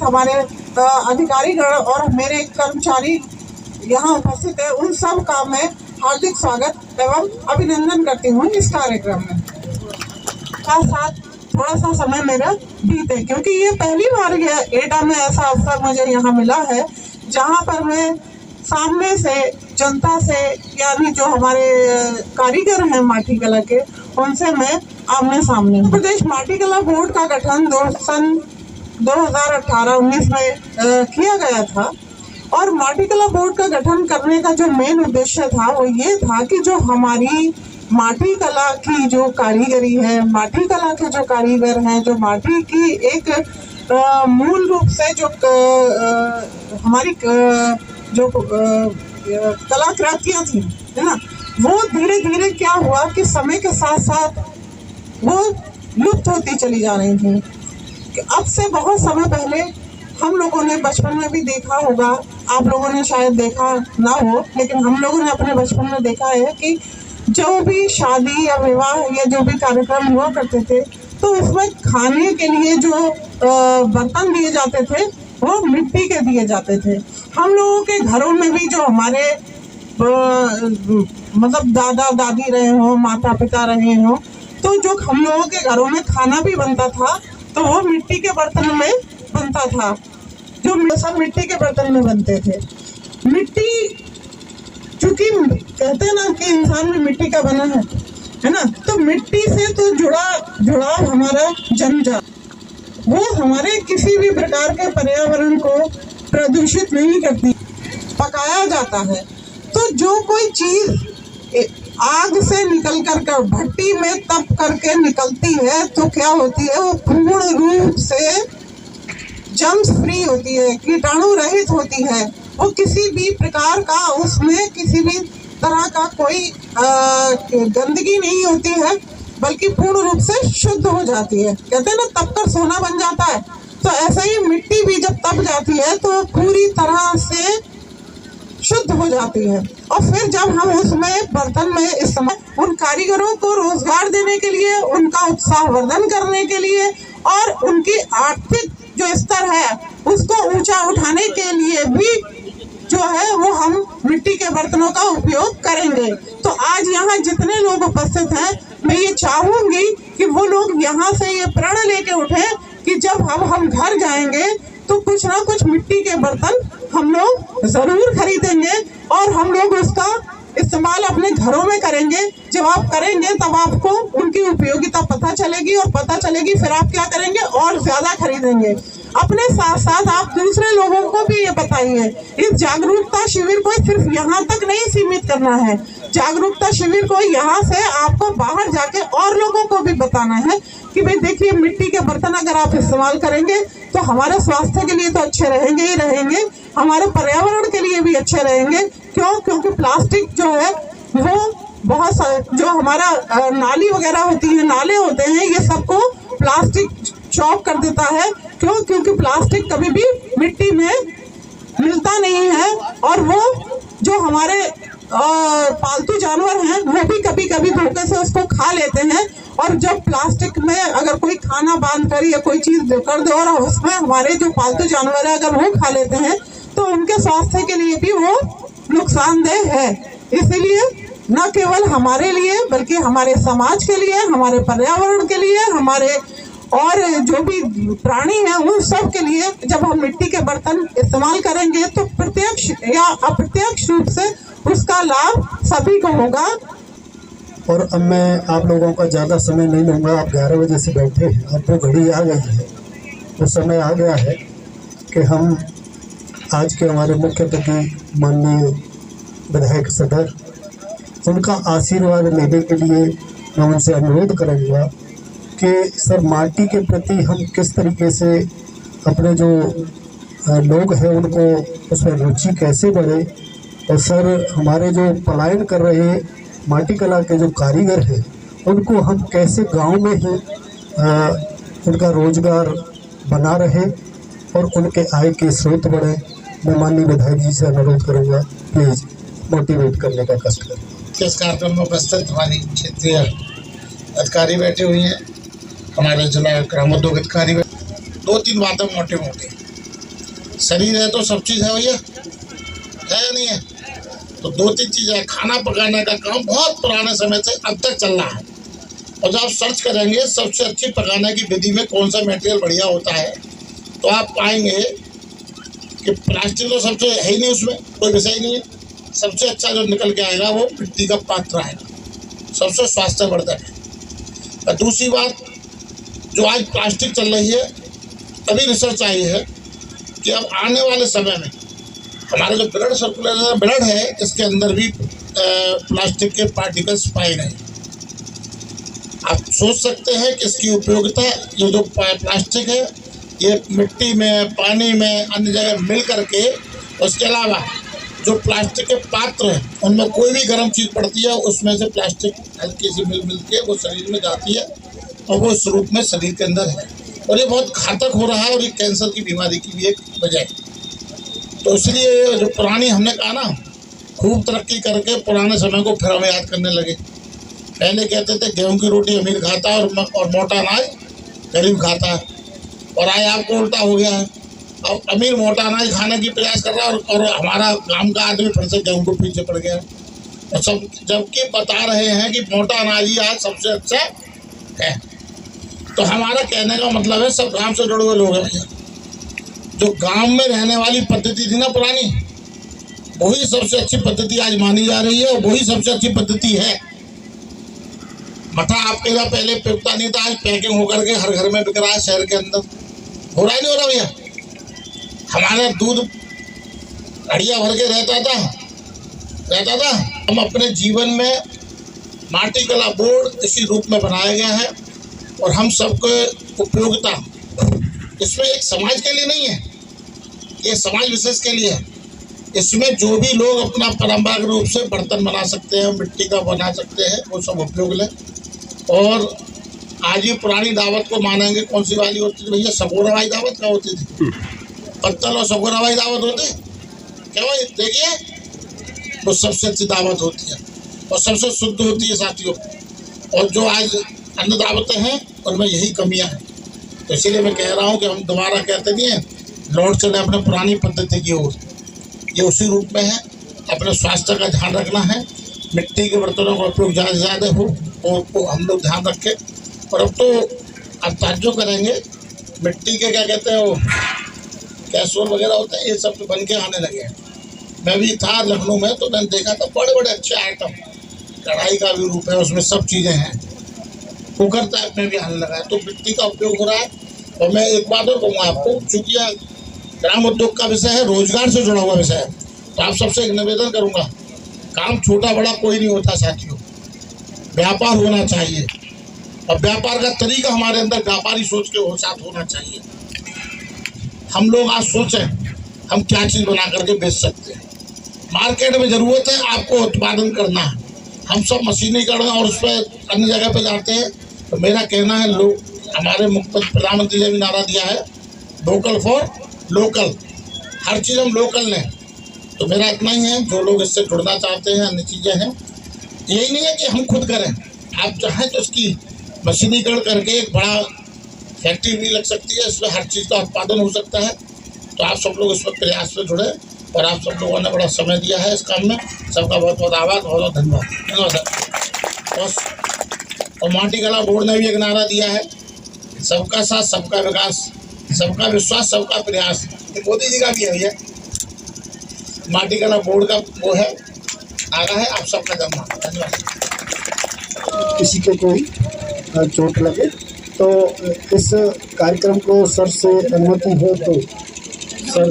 हमारे अधिकारीगण और मेरे कर्मचारी यहाँ उपस्थित है, उन सब का मैं हार्दिक स्वागत एवं अभिनंदन करती हूँ इस कार्यक्रम में। साथ थोड़ा सा समय मेरा बीते, क्योंकि ये पहली बार एटा में ऐसा अवसर मुझे यहाँ मिला है जहाँ पर मैं सामने से जनता से, यानी जो हमारे कारीगर हैं माटी कला के, उनसे मैं आमने सामने। प्रदेश माटी कला बोर्ड का गठन सन 2018-19 में किया गया था और माटी कला बोर्ड का गठन करने का जो मेन उद्देश्य था वो ये था कि जो हमारी माटी कला की जो कारीगरी है, माटी कला के जो कारीगर हैं, जो माटी की एक मूल रूप से जो हमारी जो कलाकृतियाँ थी, है ना, वो धीरे धीरे क्या हुआ कि समय के साथ साथ वो लुप्त होती चली जा रही थी। कि अब से बहुत समय पहले हम लोगों ने बचपन में भी देखा होगा, आप लोगों ने शायद देखा ना हो, लेकिन हम लोगों ने अपने बचपन में देखा है कि जो भी शादी या विवाह या जो भी कार्यक्रम हुआ करते थे तो उसमें खाने के लिए जो बर्तन दिए जाते थे वो मिट्टी के दिए जाते थे। हम लोगों के घरों में भी जो हमारे मतलब दादा दादी रहे हो, माता पिता रहे हो, तो जो हम लोगों के घरों में खाना भी बनता था तो वो मिट्टी के बर्तन में बनता था, जो सब मिट्टी के बर्तन में बनते थे। मिट्टी, चूंकि कहते हैं ना कि इंसान भी मिट्टी का बना है ना, तो मिट्टी से तो जुड़ाव हमारा जम जा, वो हमारे किसी भी प्रकार के पर्यावरण को प्रदूषित नहीं करती। पकाया जाता है तो जो कोई चीज आग से निकल कर भट्टी में तप करके निकलती है तो क्या होती है, वो पूर्ण रूप से जम्स फ्री होती है, कीटाणु रहित होती है, वो किसी भी प्रकार का उसमें किसी भी तरह का कोई गंदगी नहीं होती है, बल्कि पूर्ण रूप से शुद्ध हो जाती है। कहते हैं ना तप कर सोना बन जाता है, तो ऐसे ही मिट्टी भी जब तप जाती है तो पूरी तरह से शुद्ध हो जाती है। और फिर जब हम उसमें बर्तन में इस समय उन कारीगरों को रोजगार देने के लिए, उनका उत्साहवर्धन करने के लिए और उनकी आर्थिक जो स्तर है उसको ऊंचा उठाने के लिए भी जो है वो हम मिट्टी के बर्तनों का उपयोग करेंगे। तो आज यहाँ जितने लोग उपस्थित हैं, मैं ये चाहूंगी कि वो लोग यहाँ से ये प्रण लेके उठे कि जब हम घर जाएंगे तो कुछ ना कुछ मिट्टी के बर्तन हम लोग जरूर खरीदेंगे और हम लोग उसका इस्तेमाल अपने घरों में करेंगे। जब आप करेंगे तब आपको उनकी उपयोगिता पता चलेगी और पता चलेगी फिर आप क्या करेंगे, और ज्यादा खरीदेंगे। अपने साथ साथ आप दूसरे लोगों को भी ये बताइए। इस जागरूकता शिविर को सिर्फ यहाँ तक नहीं सीमित करना है, जागरूकता शिविर को यहाँ से आपको बाहर जाके और लोगों को भी बताना है कि भाई देखिए मिट्टी के बर्तन अगर आप इस्तेमाल करेंगे तो हमारे स्वास्थ्य के लिए तो अच्छे रहेंगे ही रहेंगे, हमारे पर्यावरण के लिए भी अच्छे रहेंगे। क्यों? क्योंकि प्लास्टिक जो है वो बहुत जो हमारा नाली वगैरह होती है, नाले होते हैं, ये सबको प्लास्टिक चॉक कर देता है। क्यों? क्योंकि प्लास्टिक कभी भी मिट्टी में मिलता नहीं है और वो जो हमारे पालतू जानवर हैं वो भी कभी कभी धोखे से उसको खा लेते हैं। और जब प्लास्टिक में अगर कोई खाना बांध कर या कोई चीज कर दे और उसमें हमारे जो पालतू जानवर है अगर वो खा लेते हैं तो उनके स्वास्थ्य के लिए भी वो नुकसानदेह है। इसलिए न केवल हमारे लिए बल्कि हमारे समाज के लिए, हमारे पर्यावरण के लिए, हमारे और जो भी प्राणी हैं उन सब के लिए जब हम मिट्टी के बर्तन इस्तेमाल करेंगे तो प्रत्यक्ष या अप्रत्यक्ष रूप से उसका लाभ सभी को होगा। और अब मैं आप लोगों का ज़्यादा समय नहीं लूँगा। आप 11 बजे से बैठे हैं, अब वो घड़ी आ गई है, वो समय आ गया है कि हम आज के हमारे मुख्य अतिथि माननीय विधायक सदर, उनका आशीर्वाद लेने के लिए मैं उनसे अनुरोध करूँगा कि सर माटी के प्रति हम किस तरीके से अपने जो लोग हैं उनको उसमें रुचि कैसे बढ़े, और सर हमारे जो पलायन कर रहे माटी कला के जो कारीगर हैं उनको हम कैसे गांव में ही उनका रोजगार बना रहे और उनके आय के स्रोत बढ़े। मैं माननीय विधायक जी से अनुरोध करूँगा प्लीज़ मोटिवेट करने का कष्ट करें। इस कार्यक्रम में उपस्थित हमारी क्षेत्रीय अधिकारी बैठे हुए हैं, हमारे जिला ग्रामोद्योग अधिकारी। 2-3 बातें मोटे शरीर है तो सब चीज़ है भैया, है या नहीं है? तो 2-3 चीज़ें हैं। खाना पकाने का काम बहुत पुराने समय से अब तक चल रहा है, और जब आप सर्च करेंगे सबसे अच्छी पकाने की विधि में कौन सा मटेरियल बढ़िया होता है, तो आप पाएंगे कि प्लास्टिक तो सबसे है ही नहीं, उसमें कोई विषय ही नहीं है। सबसे अच्छा जो निकल के आएगा वो मिट्टी का पात्र आएगा, सबसे स्वास्थ्यवर्धक है। और दूसरी बात, जो आज प्लास्टिक चल रही है, अभी रिसर्च आई है कि अब आने वाले समय में हमारा जो ब्लड सर्कुलर ब्लड है, इसके अंदर भी प्लास्टिक के पार्टिकल्स पाए गए। आप सोच सकते हैं कि इसकी उपयोगिता, ये जो प्लास्टिक है ये मिट्टी में, पानी में, अन्य जगह मिल करके, उसके अलावा जो प्लास्टिक के पात्र हैं उनमें कोई भी गर्म चीज़ पड़ती है, उसमें से प्लास्टिक हल्की सी मिल के वो शरीर में जाती है, और वो इस रूप में शरीर के अंदर है, और ये बहुत घातक हो रहा है, और ये कैंसर की बीमारी की भी एक वजह है। तो इसलिए जो पुरानी हमने कहा ना, खूब तरक्की करके पुराने समय को फिर हम याद करने लगे। पहले कहते थे गेहूं की रोटी अमीर खाता है और मोटा अनाज गरीब खाता है, और आज आपको उल्टा हो गया है। अब अमीर मोटा अनाज खाने की प्रयास कर रहा है, और हमारा गांव का आदमी फिर से गेहूं को पीछे पड़ गया, और सब जबकि बता रहे हैं कि मोटा अनाज ही आज सबसे अच्छा है। तो हमारा कहने का मतलब है, सब गांव से जुड़े हुए लोग हैं भैया, जो गांव में रहने वाली पद्धति थी ना पुरानी, वही सबसे अच्छी पद्धति आज मानी जा रही है, और वही सबसे अच्छी पद्धति है। मठा आपके यहाँ पहले पिकता नहीं था, आज पैकिंग होकर के हर घर में बिक रहा है, शहर के अंदर हो रहा है, नहीं हो रहा भैया? हमारा दूध हड़िया भर के रहता था। हम अपने जीवन में माटी कला बोर्ड इसी रूप में बनाया गया है, और हम सबको उपयोगिता इसमें एक समाज के लिए नहीं है, ये समाज विशेष के लिए है। इसमें जो भी लोग अपना परंपरागत रूप से बर्तन बना सकते हैं, मिट्टी का बना सकते हैं, वो सब उपयोग लें। और आज ये पुरानी दावत को मानेंगे, कौन सी वाली होती थी भैया? सगोरा वाली दावत क्या होती थी? पत्तल और सगोरा वाली दावत होती क्या भाई? देखिए, वो सबसे अच्छी दावत होती है और सबसे शुद्ध होती है साथियों। और जो आज अन्य दावतें हैं उनमें यही कमियां हैं। तो इसीलिए मैं कह रहा हूँ कि हम दोबारा कहते नहीं हैं, लौट चले अपने पुरानी पद्धति की ओर। ये उसी रूप में है। अपने स्वास्थ्य का ध्यान रखना है, मिट्टी के बर्तनों का उपयोग ज़्यादा से ज़्यादा हो, और हम लोग ध्यान रखें। और अब तो आप ताज्जुब करेंगे, मिट्टी के क्या कहते हैं वो कैसरोल वगैरह होते हैं, ये सब तो बन के आने लगे हैं। मैं भी था लखनऊ में, तो मैंने देखा था बड़े बड़े अच्छे आइटम, कढ़ाई का भी रूप है, उसमें सब चीज़ें हैं, कुकर टाइप में भी आने लगा है। तो मिट्टी का उपयोग हो रहा है। और मैं एक बात और कहूँगा आपको, चूँकि ग्राम उद्योग का विषय है, रोजगार से जुड़ा हुआ विषय है, तो आप सबसे एक निवेदन करूँगा, काम छोटा बड़ा कोई नहीं होता साथियों, व्यापार होना चाहिए। और व्यापार का तरीका हमारे अंदर व्यापारी सोच के साथ होना चाहिए। हम लोग आज सोचें हम क्या चीज़ बना करके बेच सकते हैं। मार्केट में ज़रूरत है, आपको उत्पादन करना है। हम सब मशीनीकरण और उस पर अन्य जगह पे जाते हैं। तो मेरा कहना है, लोग हमारे प्रधानमंत्री ने भी नारा दिया है, वोकल फॉर लोकल, हर चीज़ हम लोकल लें। तो मेरा इतना ही है, जो लोग इससे जुड़ना चाहते हैं, अन्य चीज़ें हैं, यही नहीं है कि हम खुद करें, आप चाहें तो इसकी मशीनीकरण करके एक बड़ा फैक्ट्री भी लग सकती है, इसमें हर चीज़ का उत्पादन हो सकता है। तो आप सब लोग इसमें प्रयास में जुड़े, और आप सब लोगों ने बड़ा समय दिया है इस काम में, सबका बहुत बहुत आभार, बहुत बहुत धन्यवाद सर। और माटी कला बोर्ड ने भी एक नारा दिया है, सबका साथ सबका विकास, सबका विश्वास सबका प्रयास, ये मोदी जी का भी है भैया। माटी कला बोर्ड का वो है, आगा है, आप सबका धन्यवाद। किसी को कोई चोट लगे तो इस कार्यक्रम को सर से अनुमति हो तो सर